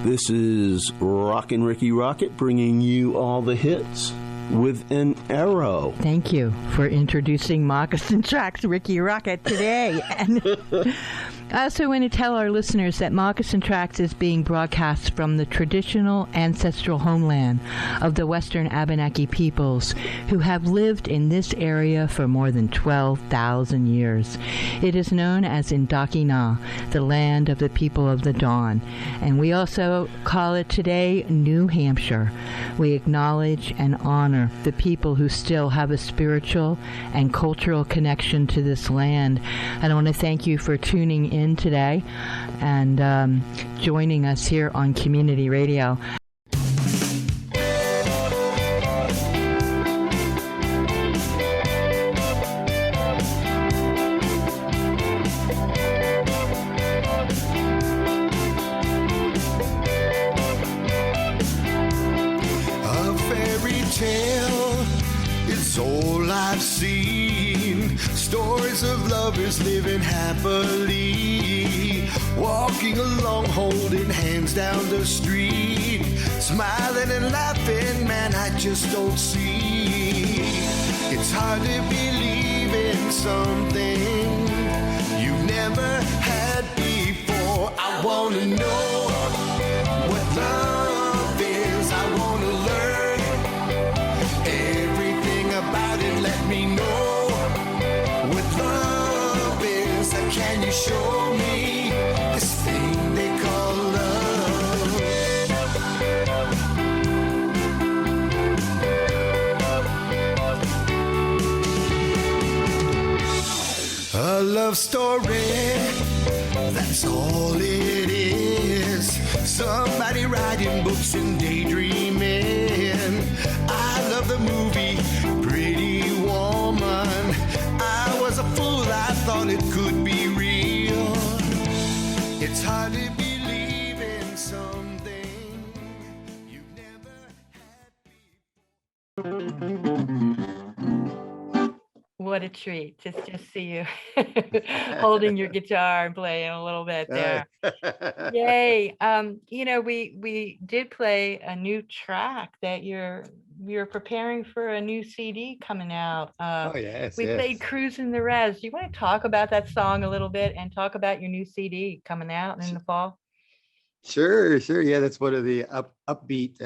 This is Rockin' Ricky Rocket bringing you all the hits with an arrow. Thank you for introducing Moccasin Tracks Ricky Rocket today. And I also want to tell our listeners that Moccasin Tracks is being broadcast from the traditional ancestral homeland of the Western Abenaki peoples who have lived in this area for more than 12,000 years. It is known as Indakina, the land of the people of the dawn, and we also call it today New Hampshire. We acknowledge and honor the people who still have a spiritual and cultural connection to this land. And I want to thank you for tuning in today and joining us here on Community Radio. A fairy tale is all I've seen. Stories of lovers living happily, walking along, holding hands down the street, smiling and laughing, man, I just don't see. It's hard to believe in something you've never had before. I wanna know what love is. I wanna learn everything about it. Let me know what love is. Can you show me this thing they call love? A love story, that's all it is. Somebody writing books and daydreaming. I love the movie Pretty Woman. I was a fool, I thought it could be real. It's hard to believe in something you've never had before. What a treat to just see you holding your guitar and playing a little bit there. Yay. We did play a new track that you're preparing for a new CD coming out. We played Cruising the Res. Do you want to talk about that song a little bit and talk about your new CD coming out in the fall? Sure. Yeah, that's one of the upbeat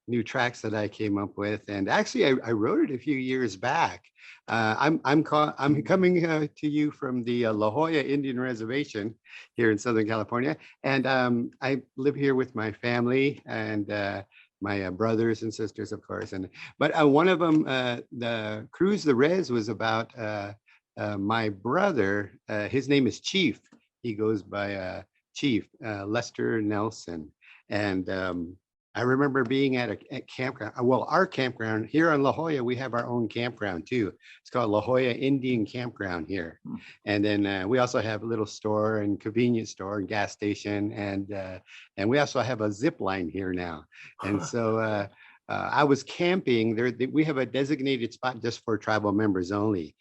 new tracks that I came up with, and actually I wrote it a few years back. I'm coming to you from the La Jolla Indian Reservation here in Southern California, and I live here with my family and my brothers and sisters, of course. But one of them, the Cruise the Res, was about my brother. His name is Chief. He goes by Chief Lester Nelson, and I remember being at a campground. Well, our campground here in La Jolla, we have our own campground too. It's called La Jolla Indian Campground here. And then we also have a little store and convenience store and gas station. And we also have a zip line here now. And so I was camping there. We have a designated spot just for tribal members only,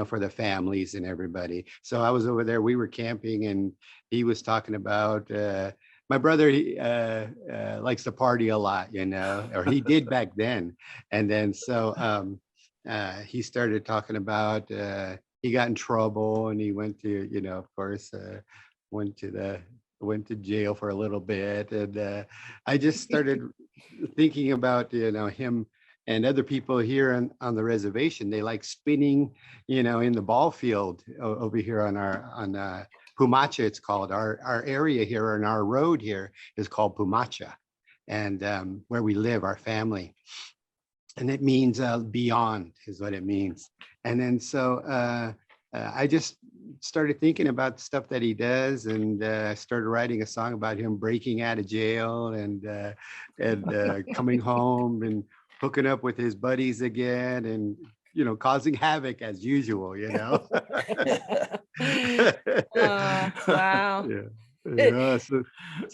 for the families and everybody. So I was over there, we were camping, and he was talking about, my brother, he likes to party a lot, or he did back then. And then so he started talking about he got in trouble, and he went to, of course, went to jail for a little bit. And I just started thinking about, him and other people here on the reservation. They like spinning, in the ball field over here on Pumacha, it's called. Our area here and our road here is called Pumacha, and where we live, our family. And it means beyond is what it means. And then so I just started thinking about the stuff that he does, and started writing a song about him breaking out of jail and coming home and hooking up with his buddies again, and causing havoc as usual, Wow. Yeah. So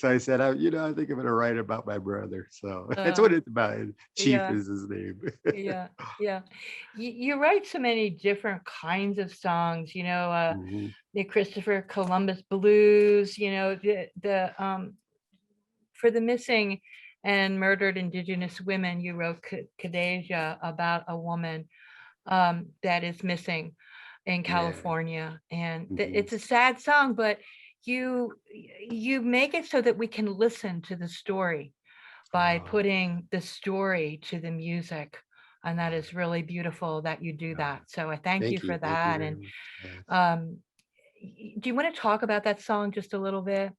I said, I think I'm gonna write about my brother. So that's what it's about. Chief is his name. Yeah. You write so many different kinds of songs, the Christopher Columbus blues, the for the missing and murdered Indigenous women, you wrote Kadeja, about a woman that is missing in Yeah. California, and Mhm. it's a sad song, but you make it so that we can listen to the story by Oh, putting the story to the music, and that yeah. is really beautiful that you do Oh, that. So I thank you thank for you. Thank you that. very And much. Yes. um, do you want to talk about that song just a little bit?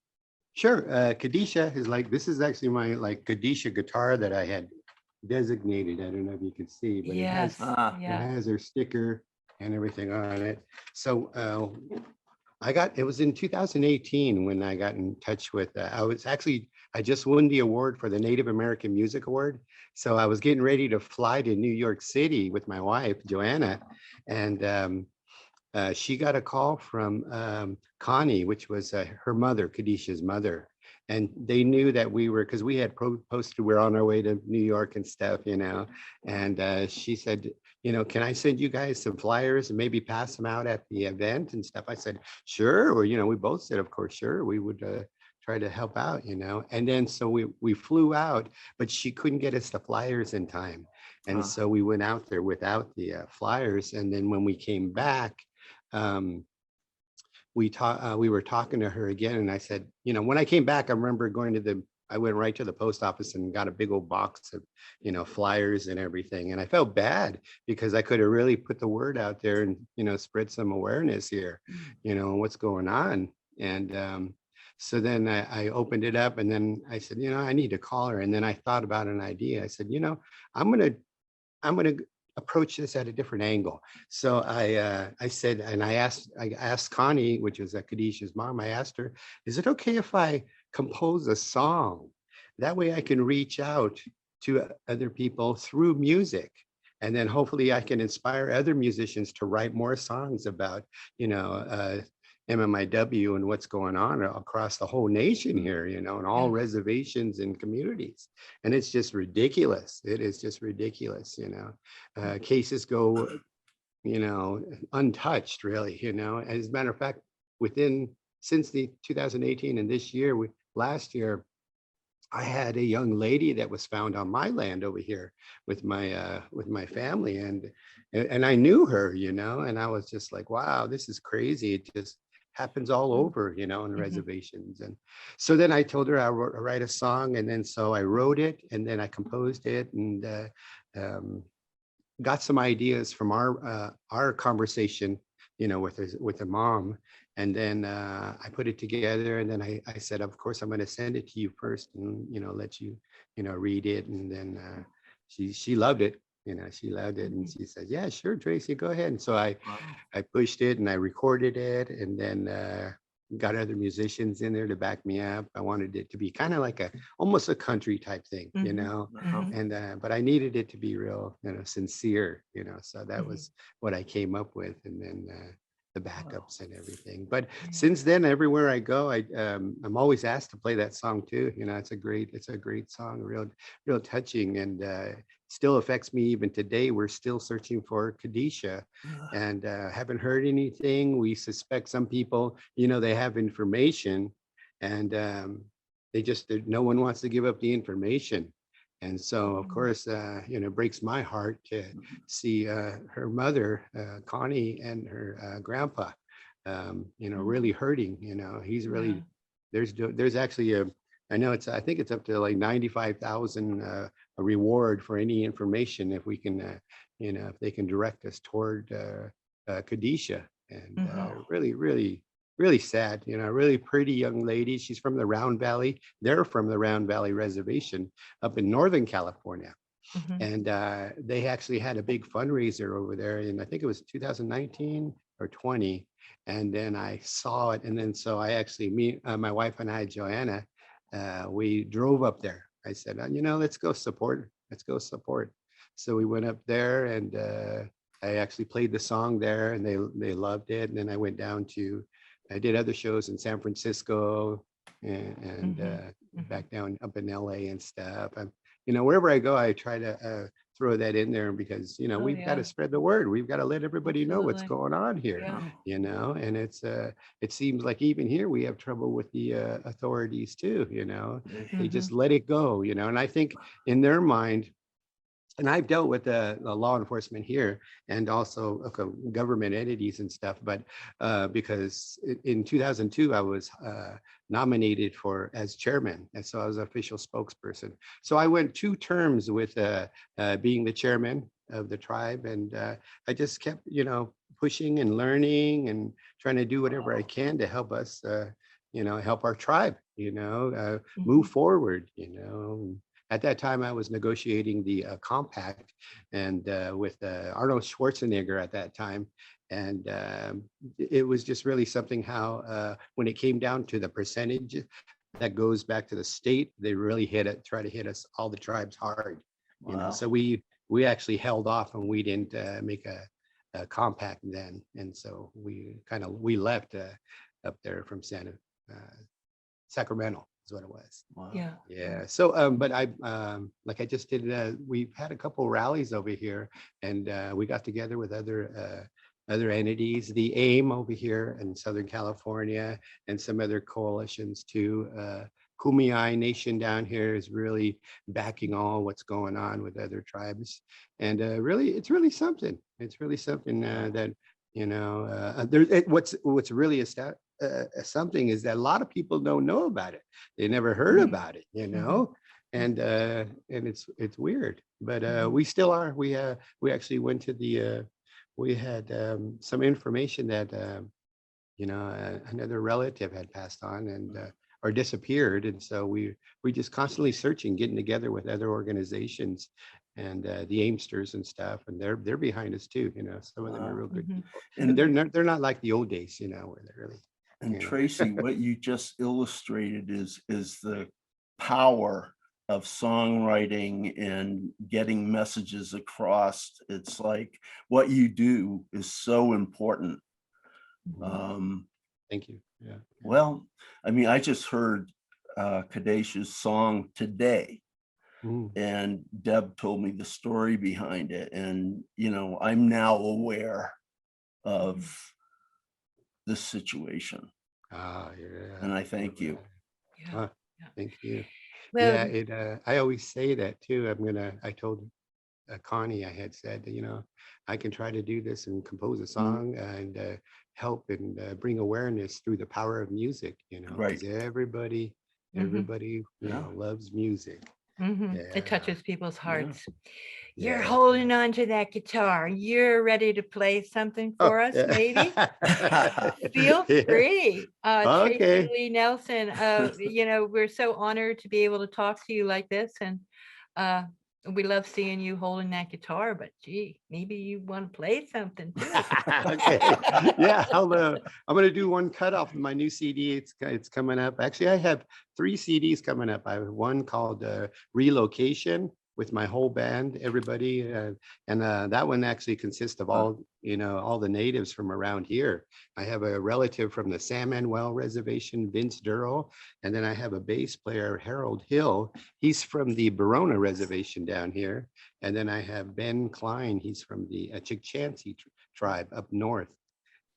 Sure. Kadisha is like, this is actually my like Kadisha guitar that I had designated. I don't know if you can see, but Yes. it Yeah. has her sticker and everything on it. So it was in 2018 when I got in touch with, I just won the award for the Native American Music Award. So I was getting ready to fly to New York City with my wife, Joanna, and she got a call from Connie, which was her mother, Kadisha's mother. And they knew that because we had posted, we're on our way to New York and stuff, and she said, can I send you guys some flyers and maybe pass them out at the event and stuff? I said, sure. Or, we both said, of course, sure. We would try to help out, And then so we flew out, but she couldn't get us the flyers in time. And so we went out there without the flyers. And then when we came back, um, we were talking to her again, and I said, when I came back, I remember I went right to the post office and got a big old box of, flyers and everything. And I felt bad because I could have really put the word out there and, spread some awareness here, what's going on. And so then I opened it up, and then I said, I need to call her. And then I thought about an idea. I said, I'm going to approach this at a different angle. So I said, and I asked Connie, which is Kadisha's mom, I asked her, is it okay if I compose a song? That way I can reach out to other people through music. And then hopefully I can inspire other musicians to write more songs about, MMIW and what's going on across the whole nation here, and all reservations and communities. And it's just ridiculous. It is just ridiculous, cases go, untouched really, As a matter of fact, since the 2018 and this year, last year, I had a young lady that was found on my land over here with my family, and I knew her, and I was just like, wow, this is crazy. It just happens all over, in reservations. And so then I told her I write a song, and then so I wrote it, and then I composed it, and got some ideas from our conversation, with the mom. And then I put it together, and then I said, of course, I'm going to send it to you first, and let you, read it. And then she loved it. She loved it, and she said, "Yeah, sure, Tracy, go ahead." And so I pushed it, and I recorded it, and then got other musicians in there to back me up. I wanted it to be kind of like almost a country type thing, and but I needed it to be real, sincere, So that was what I came up with, and then the backups and everything. But since then, everywhere I go, I'm always asked to play that song too. It's a great song, real touching, and still affects me even today. We're still searching for Kadisha, and haven't heard anything. We suspect some people, they have information, and no one wants to give up the information. And so, of course, it breaks my heart to see her mother, Connie, and her grandpa, really hurting. He's really, there's actually I think it's up to like 95,000 a reward for any information if we can, if they can direct us toward Kadisha. And really sad, really pretty young lady. She's from the Round Valley. They're from the Round Valley Reservation up in Northern California. And they actually had a big fundraiser over there, and I think it was 2019 or 20. And then I saw it, and then so I actually, my wife and I, Joanna, we drove up there. I said, let's go support. Let's go support. So we went up there, and I actually played the song there, and they loved it. And then I did other shows in San Francisco and back down up in LA and stuff. Wherever I go, I try to throw that in there because, we've got to spread the word. We've got to let everybody know what's going on here, and it seems like even here we have trouble with the authorities too, they just let it go, and I think in their mind, and I've dealt with the law enforcement here and also government entities and stuff, but because in 2002, I was nominated as chairman. And so I was an official spokesperson. So I went 2 terms with being the chairman of the tribe. And I just kept, pushing and learning and trying to do whatever I can to help us, help our tribe, move forward, At that time, I was negotiating the compact and with Arnold Schwarzenegger at that time. And it was just really something how when it came down to the percentage that goes back to the state, they really try to hit us, all the tribes hard. So we actually held off and we didn't make a compact then. And so we left up there from Sacramento. What it was. Wow. Yeah. So, but like I just did, we've had a couple rallies over here, and we got together with other entities, the AIM over here in Southern California, and some other coalitions too. Kumeyaay Nation down here is really backing all what's going on with other tribes, and it's really something. It's really something that what's really something is that a lot of people don't know about it. They never heard about it, and it's weird. But we still are. We actually went to we had some information that another relative had passed on and or disappeared, and so we just constantly searching, getting together with other organizations and the Aimsters and stuff, and they're behind us too. Some of them are real good people, and they're not like the old days, where they're really. And Tracy, what you just illustrated is the power of songwriting and getting messages across. It's like what you do is so important. Thank you. Yeah. Well, I mean, I just heard Kadesh's song today, and Deb told me the story behind it, and I'm now aware of this situation. Yeah. And I thank you. Thank you. Well, I always say that too. I told Connie, I had said, I can try to do this and compose a song and help and bring awareness through the power of music, Right. because everybody loves music. It touches people's hearts. Yeah. You're holding on to that guitar. You're ready to play something for us, maybe? Feel free. Okay. Tracy Lee Nelson, we're so honored to be able to talk to you like this. And we love seeing you holding that guitar, but gee, maybe you want to play something too. Okay. Yeah, I'm going to do one cut off of my new CD. It's coming up. Actually, I have 3 CDs coming up. I have one called Relocation with my whole band, everybody, and that one actually consists of all the natives from around here. I have a relative from the San Manuel Reservation, Vince Durrell, and then I have a bass player, Harold Hill. He's from the Barona Reservation down here, and then I have Ben Klein. He's from the Chickasaw tribe up north.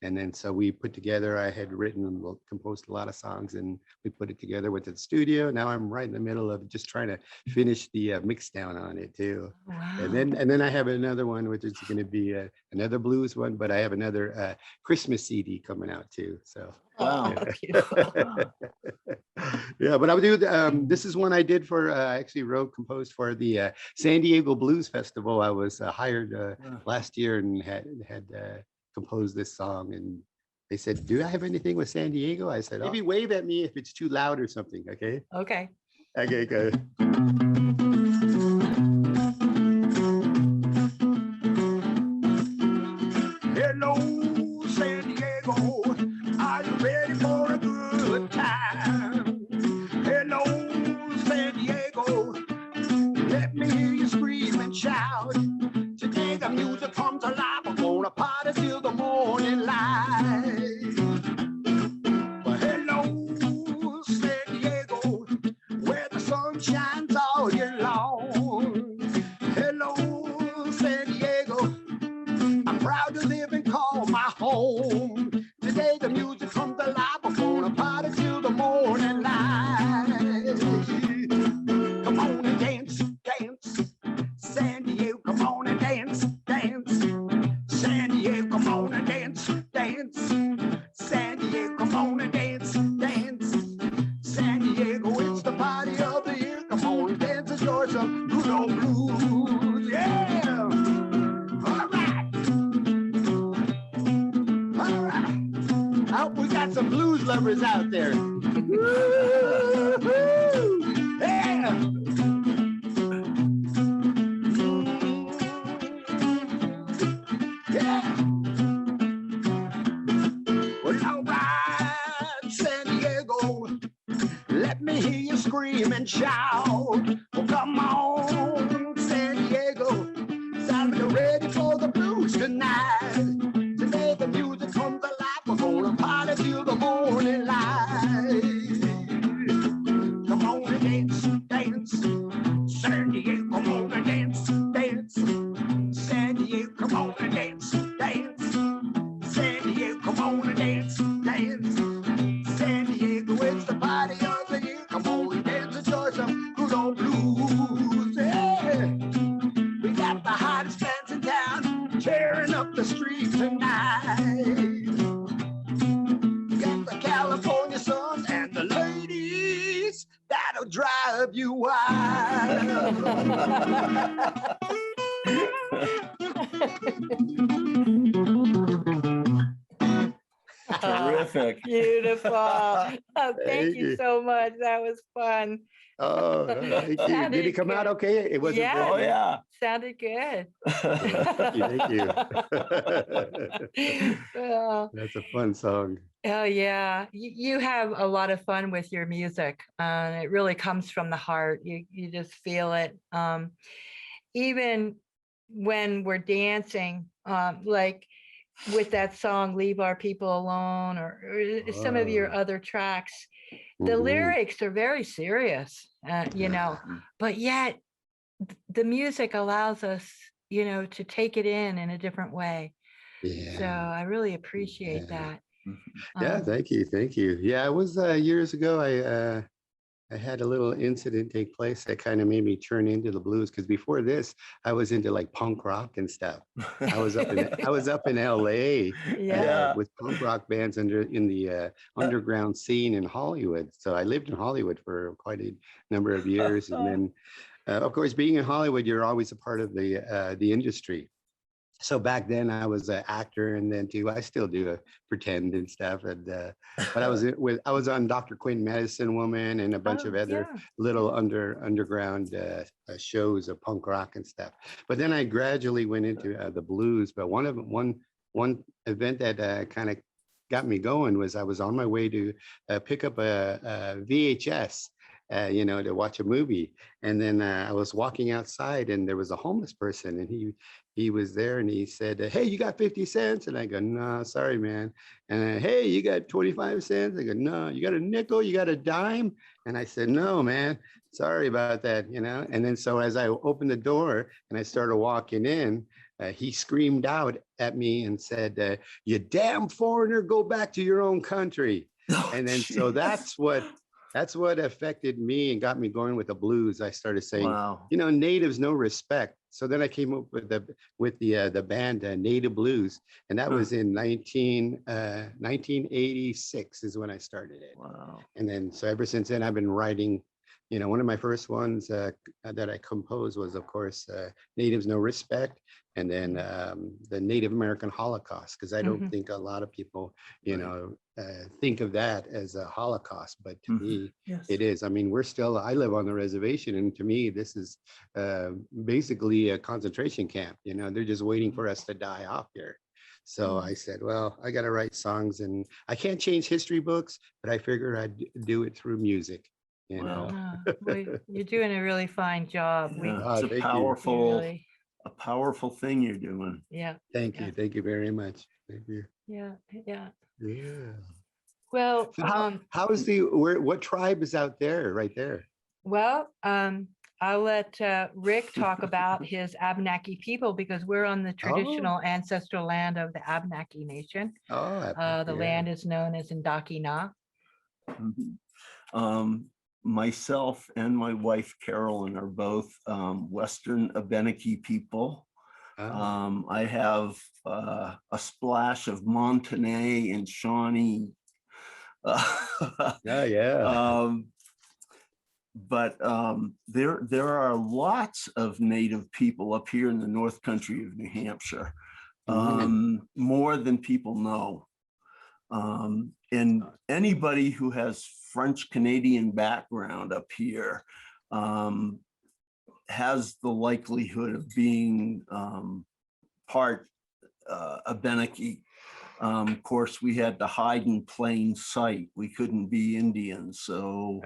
And then so we put together, I had written and composed a lot of songs, and we put it together with the studio. Now I'm right in the middle of just trying to finish the mix down on it too. Wow. And then I have another one, which is going to be another blues one, but I have another Christmas CD coming out too. So Wow. Beautiful. yeah, but I would do this is one I did for I actually composed for the San Diego Blues Festival. I was hired last year and had composed this song, and they said, do I have anything with San Diego? I said, maybe wave at me if it's too loud or something. Okay. Okay. Good. Hello, San Diego. Are you ready for a good time? Hello, San Diego. Let me hear you scream and shout. Today the music comes alive. We're gonna party till the morning light. Well, hello, San Diego, where the sun shines all year long. Hello, We got some blues lovers out there. Woo-hoo! Yeah. Yeah. Well, all right, San Diego, let me hear you scream and shout. Oh, come on, San Diego, sound like you're ready for the blues tonight. Today the music comes alive, we're gonna party till the morning light. Come on and dance, dance, San Diego, come on and dance, dance. San Diego, come on and dance, dance. San Diego, come on and dance, dance. San Diego, it's the party of the year. Come on and dance, enjoy some good old blues. Yeah. We got the hottest bands in town, tearing up the street tonight. We got the California sun and the ladies that'll drive you wild. Terrific. Beautiful. Oh, thank Thank you you. so much. That was fun. Oh, thank you. Sounded Did it come out good. okay? It wasn't Yeah. Oh, bad. yeah. Sounded good. Thank you. Oh, That's a fun song. oh, yeah. You have a lot of fun with your music. It really comes from the heart. You just feel it. Even when we're dancing, like with that song, Leave Our People Alone, or some of your Oh. other tracks, the Mhm. lyrics are very serious, you know, but yet the music allows us, you know, to take it in a different way. So Yeah. I really appreciate Yeah. that. Yeah, Um, thank you. Thank you. Yeah, it was years ago. I had a little incident take place that kind of made me turn into the blues, because before this, I was into like punk rock and stuff. I was up in LA Yeah. with punk rock bands in the underground scene in Hollywood. So I lived in Hollywood for quite a number of years, and then of course, being in Hollywood, you're always a part of the industry. So back then I was an actor, and then too I still do pretend and stuff. And but I was on Dr. Quinn Medicine Woman and a bunch of other yeah. little underground shows of punk rock and stuff. But then I gradually went into the blues. But one event that kind of got me going was I was on my way to pick up a VHS. You know, to watch a movie, and then I was walking outside, and there was a homeless person, and he was there, and he said, "Hey, you got 50 cents?" And I go, "No, sorry, man." And hey, you got 25 cents? I go, "No." "You got a nickel? You got a dime?" And I said, "No, man, sorry about that," you know. And then so as I opened the door and I started walking in, he screamed out at me and said, "You damn foreigner, go back to your own country." And then so that's what affected me and got me going with the blues. I started saying, Wow. you know, natives no respect. So then I came up with the band Native Blues, and that was in 1986 is when I started it. Wow. And then so ever since then I've been writing. You know, one of my first ones that I composed was, of course, Natives No Respect, and then the Native American Holocaust, because I don't think a lot of people, you know, think of that as a Holocaust, but to me, Yes. it is. I mean, I live on the reservation, and to me, this is basically a concentration camp. You know, they're just waiting for us to die off here. So I said, well, I got to write songs, and I can't change history books, but I figured I'd do it through music. You know. Well, you're doing a really fine job. Yeah, it's thank a you. powerful thing you're doing. Yeah. Thank you. Thank you very much. Thank you. Yeah. Yeah. Well, So how is what tribe is out there, right there? well, I'll let Rick talk about his Abenaki people, because we're on the traditional ancestral land of the Abenaki Nation. The land is known as Indakina. Myself and my wife Carolyn are both Western Abenaki people. I have a splash of Montagnais and Shawnee. But there are lots of Native people up here in the North Country of New Hampshire, more than people know. And anybody who has French Canadian background up here has the likelihood of being part Abenaki. Of course, we had to hide in plain sight. We couldn't be Indians, so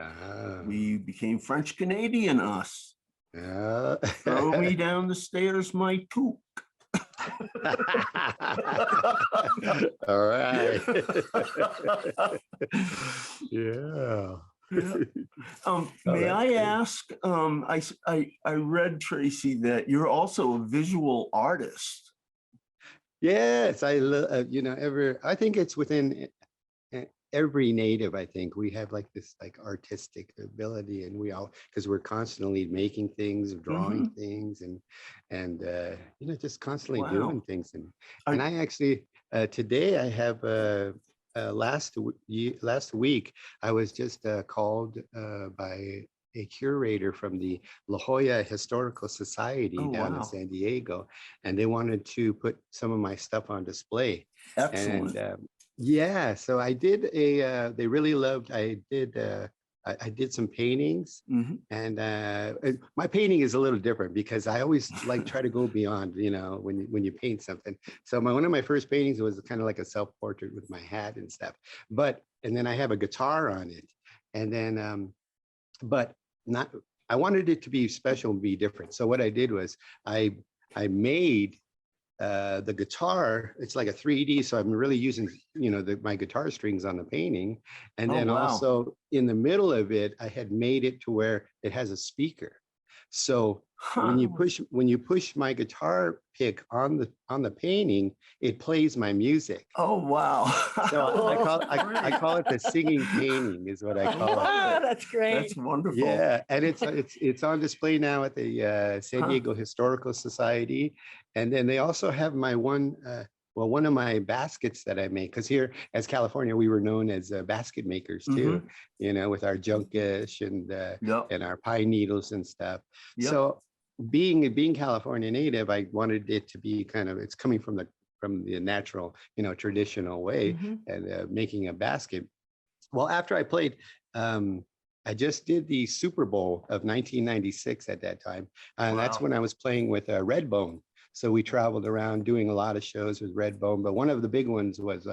we became French Canadian us. Throw me down the stairs, my toque. All right. Yeah. May I ask, I read, Tracy, that you're also a visual artist. Yes, I think it's within every native. I think we have like this like artistic ability, and we all, because we're constantly making things, drawing things, and just constantly doing things. And I actually today I have last week I was just called by a curator from the La Jolla Historical Society down in San Diego, and they wanted to put some of my stuff on display. Excellent. And yeah, so I did they really loved, I did some paintings, and my painting is a little different because I always like try to go beyond, when you paint something. So one of my first paintings was kind of like a self-portrait with my hat and stuff, and then I have a guitar on it, and then but I wanted it to be special and be different. So what I did was I made the guitar. It's like a 3D, so I'm really using my guitar strings on the painting, and then also in the middle of it I had made it to where it has a speaker. So when you push my guitar pick on the painting, it plays my music. Oh wow! So I call it the singing painting, is what I call it. That's great. That's wonderful. Yeah, and it's on display now at the San Diego Historical Society, and then they also have my one of my baskets that I make, because here as California we were known as basket makers too, with our junkish and our pine needles and stuff. So being California native, I wanted it to be it's coming from the natural, traditional way, and making a basket. Well, after I played, I just did the Super Bowl of 1996 at that time, and that's when I was playing with Redbone. So we traveled around doing a lot of shows with Redbone, but one of the big ones was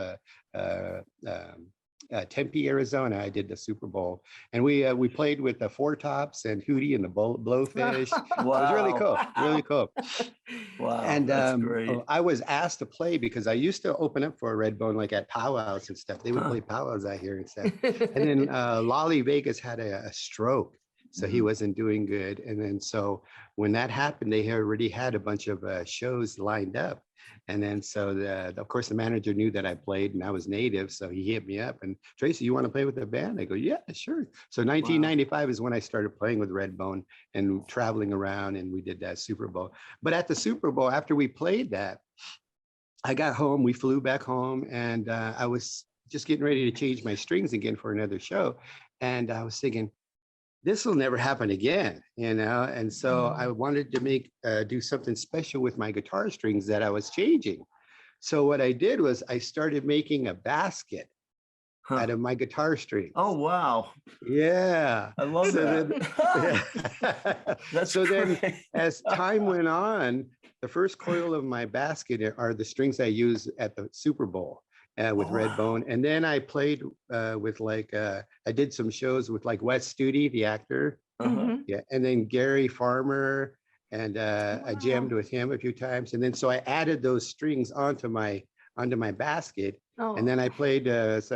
Tempe, Arizona. I did the Super Bowl, and we played with the Four Tops and Hootie and the Blowfish. It was really cool. Wow, and that's great. I was asked to play because I used to open up for Redbone like at powwows and stuff. They would play powwows out here and stuff. And then Lolly Vegas had a stroke, so he wasn't doing good. And then so when that happened, they already had a bunch of shows lined up. And then so of course the manager knew that I played and I was native, so he hit me up and, Tracy, you want to play with the band? I go, yeah, sure. So 1995 is when I started playing with Redbone and traveling around, and we did that Super Bowl. But at the Super Bowl, after we played that, I got home, we flew back home, and I was just getting ready to change my strings again for another show. And I was thinking, this will never happen again, and so I wanted to do something special with my guitar strings that I was changing. So what I did was I started making a basket out of my guitar strings. Oh wow! Yeah, I love that. Then as time went on, the first coil of my basket are the strings I use at the Super Bowl. With Redbone, and then I played with I did some shows with Wes Studi, the actor, yeah, and then Gary Farmer, and I jammed with him a few times, and then so I added those strings onto my basket, and then I played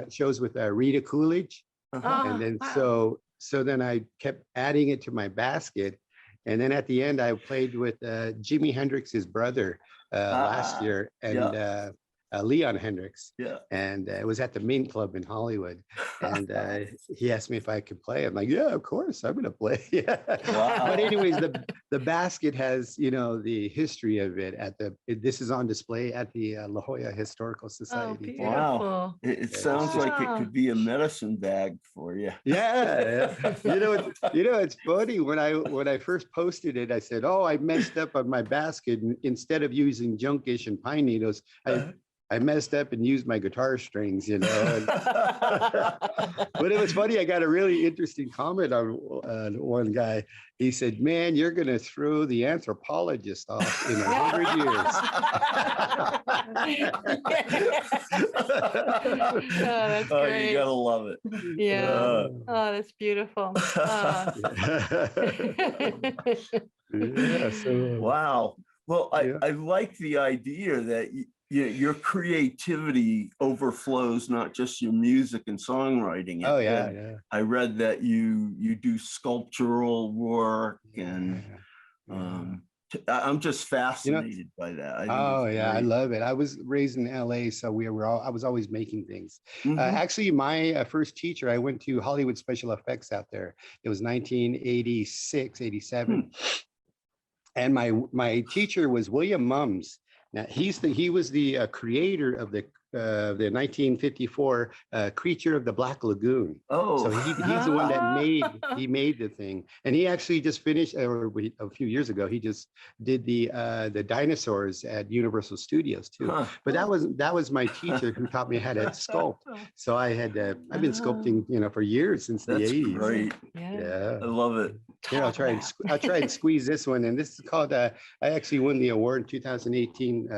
shows with Rita Coolidge, and then so then I kept adding it to my basket, and then at the end I played with Jimi Hendrix's brother last year, and Leon Hendrix, and it was at the Main Club in Hollywood, and he asked me if I could play. I'm like, yeah, of course, I'm gonna play. But anyways, the basket has the history of it this is on display at the La Jolla Historical Society. Oh, wow, it sounds like it could be a medicine bag for you. Yeah, it's funny, when I first posted it, I said, oh, I messed up on my basket. Instead of using junkish and pine needles, I messed up and used my guitar strings, you know. But it was funny. I got a really interesting comment on one guy. He said, "Man, you're going to throw the anthropologist off in 100 Oh, that's Oh, great. you gotta love it. Yeah. Oh, that's beautiful. Yeah. So Wow. Well, yeah. I like the idea that your creativity overflows not just your music and songwriting. Oh yeah, yeah. I read that you do sculptural work, and I'm just fascinated by that. I think Oh it's yeah, I great. love it. I was raised in LA, so I was always making things. Mhm. Actually, my first teacher, I went to Hollywood Special Effects out there. It was 1986, 87. And my teacher was William Mums. Now he was the creator of the 1954 Creature of the Black Lagoon. Oh, So he's the one that made the thing, and he actually just finished a few years ago. He just did the dinosaurs at Universal Studios too. huh. But that was my teacher who taught me how to sculpt. So I've been sculpting, you know, for years since the That's 80s. great. Yeah. I love it. Here, I'll try and squeeze this one. And this is called, I actually won the award in 2018.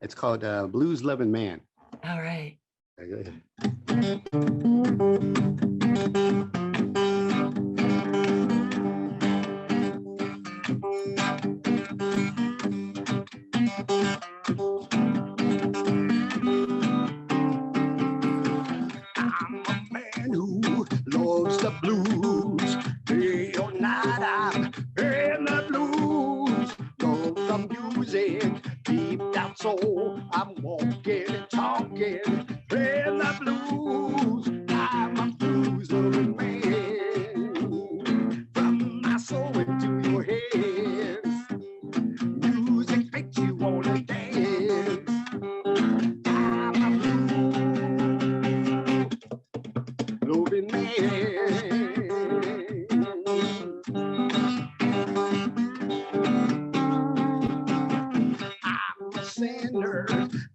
It's called Blues Loving Man. All right. I'm a man who loves the blues. Day or night, I'm in the blues. Love the music, deep down soul. I'm walking and talking, playing the blues. I'm a blues loving man. From my soul into your hands. Music makes you wanna dance. I'm a loving man. I'm a sinner,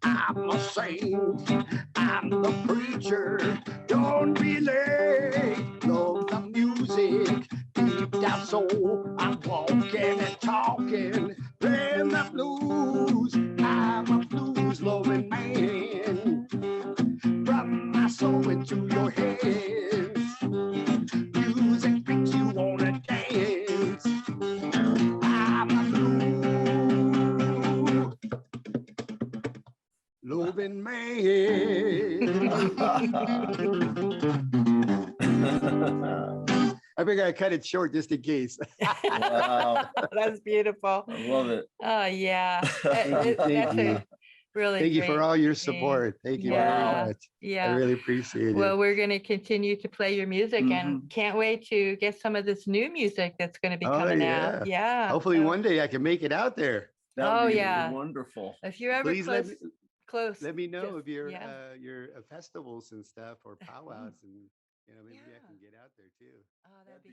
I'm a saint, I'm the preacher. Don't be late, love the music, deep down soul. I'm walking and talking, playing the blues. I'm a blues loving man. From my soul into your hands. Music makes you wanna dance. I'm a blue loving man. I figured I cut it short just in case. Wow. That's beautiful. I love it. Oh, yeah. Thank That's you. a really Thank you for great all your thing. support. Thank you Yeah, very much. I Yeah. really appreciate Well, it. we're going to continue to play your music and can't wait to get some of this new music that's going to be Oh, coming yeah. out. Yeah. Hopefully so one day I can make it out there. That would Oh, be yeah. wonderful. if you're ever Please close, let me know just- of your yeah. your festivals and stuff or powwows, and you know, maybe I Yeah. can get out there too. Oh, that'd be